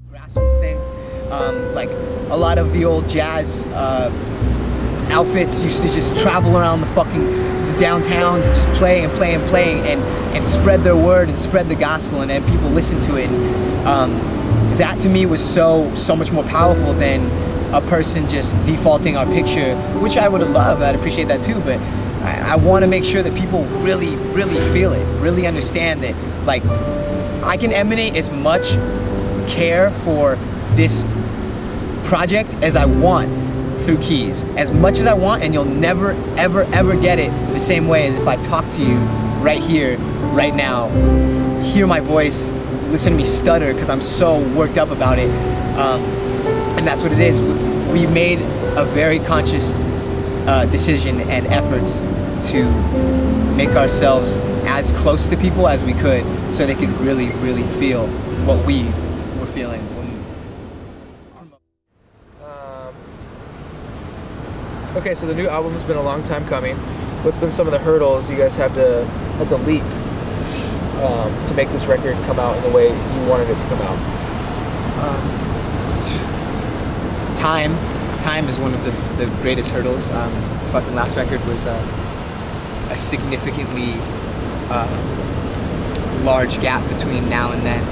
Grassroots things, like a lot of the old jazz outfits used to just travel around the downtowns and just play and play and play and spread their word and spread the gospel, and then people listened to it. And that to me was so much more powerful than a person just defaulting our picture, which I would have loved. I'd appreciate that too, but I want to make sure that people really feel it, really understand that, like, I can emanate as much care for this project as I want through keys, as much as I want, and you'll never ever get it the same way as if I talk to you right here, right now, hear my voice, listen to me stutter because I'm so worked up about it, and that's what it is. We made a very conscious decision and efforts to make ourselves as close to people as we could so they could really feel what we were feeling. Okay, so the new album has been a long time coming. What's been some of the hurdles you guys had to leap to make this record come out in the way you wanted it to come out? Time is one of the greatest hurdles. The fucking last record was a significantly large gap between now and then.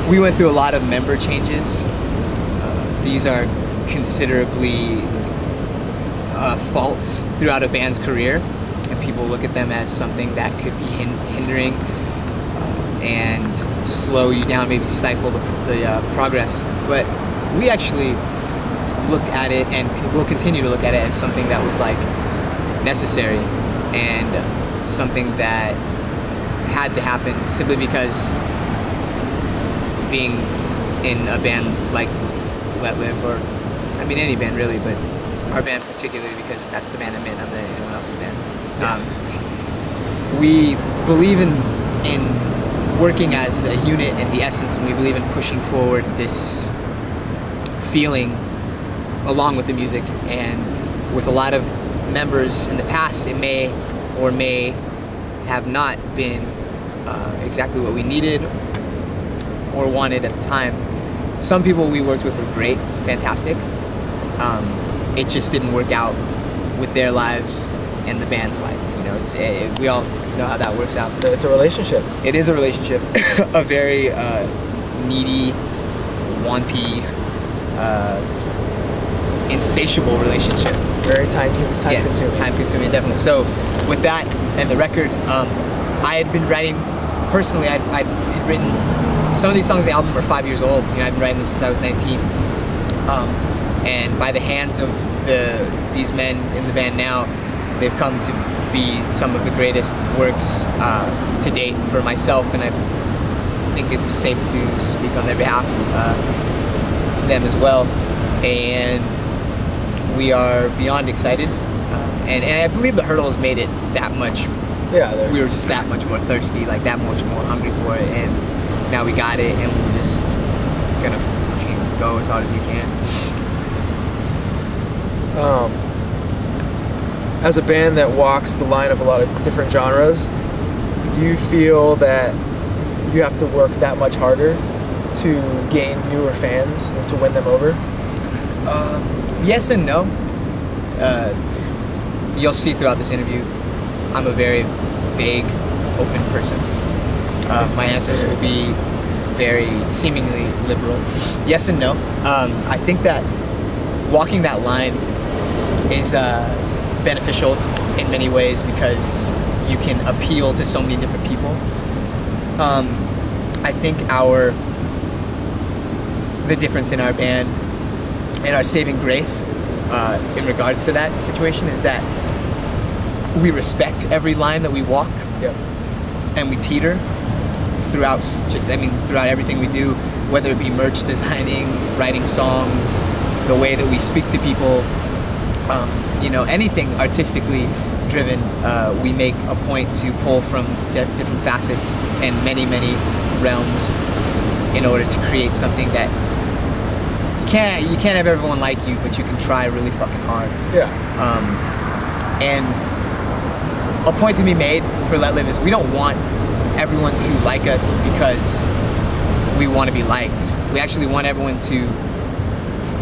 We went through a lot of member changes. These are considerably faults throughout a band's career, and people look at them as something that could be hindering and slow you down, maybe stifle the progress. But we actually looked at it, and will continue to look at it, as something that was like necessary and something that had to happen, simply because being in a band like LetLive, or I mean any band really, but our band particularly because that's the band I'm in, other than anyone else's band. We believe in working as a unit in the essence, and we believe in pushing forward this feeling along with the music. And with a lot of members in the past, it may or may have not been exactly what we needed or wanted at the time. Some people we worked with were great, fantastic. It just didn't work out with their lives and the band's life. You know, we all know how that works out. So it's a relationship. It is a relationship, a very needy, wanty, insatiable relationship. Very time-consuming. Time-consuming, definitely. So with that and the record, I had been writing personally. I'd written some of these songs. The album are 5 years old. You know, I've been writing them since I was 19. And by the hands of these men in the band now, they've come to be some of the greatest works to date for myself, and I think it's safe to speak on their behalf, them as well. And we are beyond excited, and I believe the hurdles made it that much. Yeah, we were just that much more thirsty, like that much more hungry for it, and now we got it, and we're just gonna fucking go as hard as we can. As a band that walks the line of a lot of different genres, do you feel that you have to work that much harder to gain newer fans or to win them over? Yes and no. You'll see throughout this interview, I'm a very vague, open person. My answers will be very seemingly liberal. Yes and no. I think that walking that line is beneficial in many ways because you can appeal to so many different people. I think the difference in our band and our saving grace in regards to that situation is that we respect every line that we walk. Yep. And we teeter throughout everything we do, whether it be merch designing, writing songs, the way that we speak to people, you know, anything artistically driven, we make a point to pull from different facets and many realms in order to create something that you can't have everyone like you, but you can try really fucking hard. Yeah. And a point to be made for LetLive is we don't want everyone to like us because we want to be liked. We actually want everyone to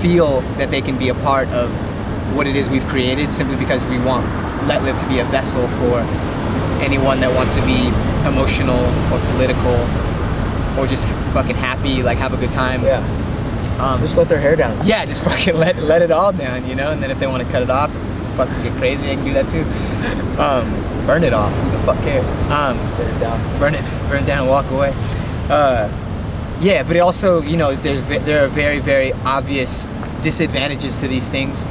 feel that they can be a part of what it is we've created, simply because we want LetLive to be a vessel for anyone that wants to be emotional or political or just fucking happy, like have a good time. Yeah. Just let their hair down. Yeah, just fucking let it all down, you know? And then if they want to cut it off, fucking get crazy, they can do that too. Burn it off, who the fuck cares? Burn it down. Burn it down and walk away. Yeah, but it also, you know, there are very, very obvious disadvantages to these things.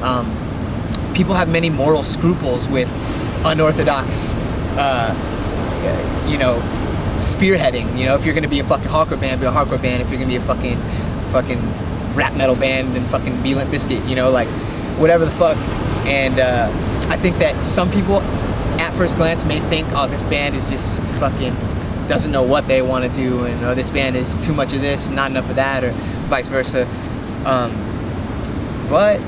People have many moral scruples with unorthodox, you know, spearheading. You know, if you're gonna be a fucking hardcore band, be a hardcore band. If you're gonna be a fucking rap metal band, then fucking be Limp Bizkit. You know, like whatever the fuck. And I think that some people, at first glance, may think, oh, this band is just fucking doesn't know what they want to do, and oh, this band is too much of this, not enough of that, or vice versa. But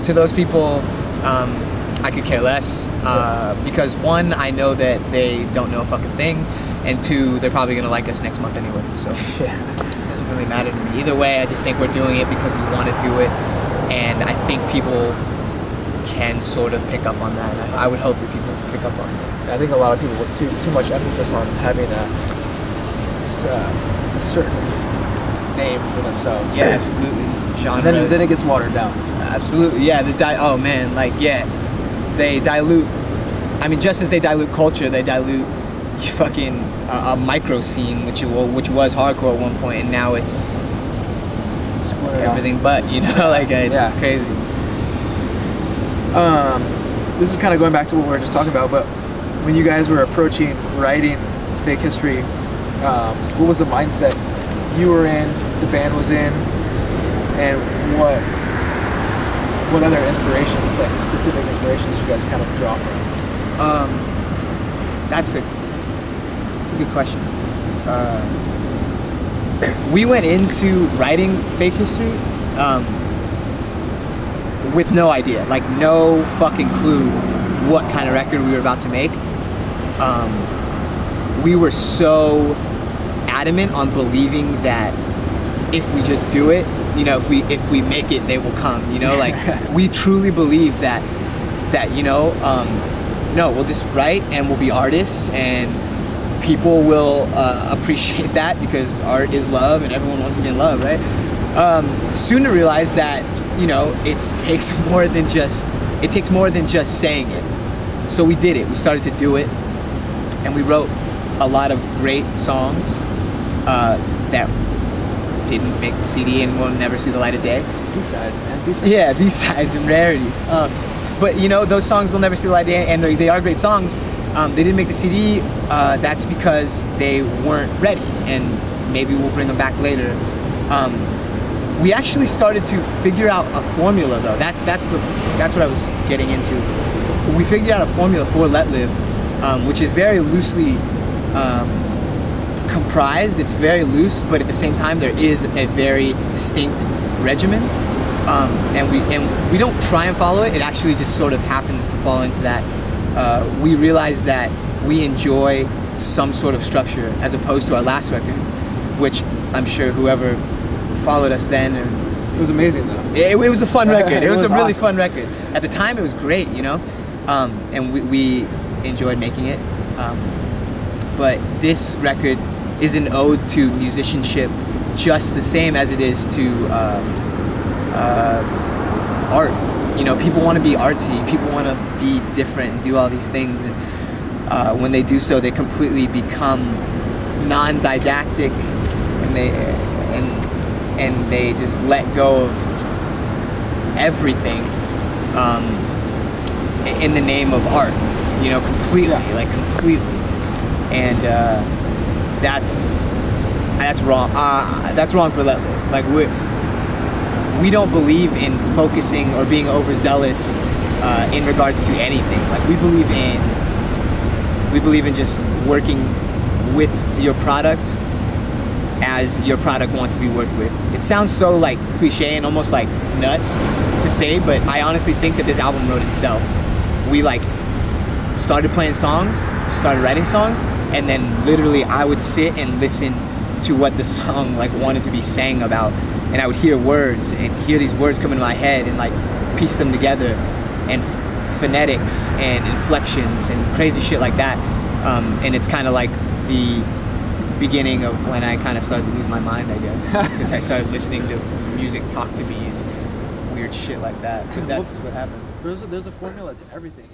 to those people, I could care less, because one, I know that they don't know a fucking thing, and two, they're probably gonna like us next month anyway, so it doesn't really matter to me. Either way, I just think we're doing it because we want to do it, and I think people can sort of pick up on that. I would hope that people pick up on that. I think a lot of people with too much emphasis on having a certain name for themselves. Yeah, absolutely. Genres. Then it gets watered down. Absolutely, yeah. Oh man, like yeah, they dilute. I mean, just as they dilute culture, they dilute fucking a micro scene, which was hardcore at one point, and now it's everything but, you know, like it's crazy. This is kind of going back to what we were just talking about, but when you guys were approaching writing Fake History, what was the mindset you were in, the band was in, and what other inspirations, like specific inspirations, you guys kind of draw from? That's a good question. We went into writing Fake History with no idea, like no fucking clue what kind of record we were about to make. We were so adamant on believing that if we just do it, you know, if we make it, they will come, you know, like we truly believe that you know, no, we'll just write and we'll be artists, and people will appreciate that because art is love and everyone wants to be in love, right? Soon to realize that, you know, it takes more than just saying it. So we did it. We started to do it, and we wrote a lot of great songs that didn't make the CD and will never see the light of day. B-sides, man. B-sides. Yeah, B-sides and rarities. But you know, those songs will never see the light of day, and they are great songs. They didn't make the CD. That's because they weren't ready, and maybe we'll bring them back later. We actually started to figure out a formula, though. That's what I was getting into. We figured out a formula for LetLive, which is very loosely comprised. It's very loose, but at the same time, there is a very distinct regimen. And we don't try and follow it. It actually just sort of happens to fall into that. We realize that we enjoy some sort of structure as opposed to our last record, which I'm sure whoever followed us then. It was amazing though. It was a fun record. It was a really awesome. fun record. At the time, it was great, you know, and we enjoyed making it. But this record is an ode to musicianship, just the same as it is to art. You know, people want to be artsy. People want to be different and do all these things, and when they do so, they completely become non-didactic, and they just let go of everything in the name of art. You know, completely, like completely, and that's wrong. That's wrong for LetLive. Like we don't believe in focusing or being overzealous in regards to anything. Like we believe in just working with your product as your product wants to be worked with. It sounds so like cliche and almost like nuts to say, but I honestly think that this album wrote itself. We like started playing songs, started writing songs, and then literally I would sit and listen to what the song like wanted to be sang about, and I would hear words and hear these words come into my head and like piece them together, and phonetics and inflections and crazy shit like that. And it's kind of like the beginning of when I kind of started to lose my mind, I guess, because I started listening to music talk to me and weird shit like that. But that's what happened. There's a formula to everything.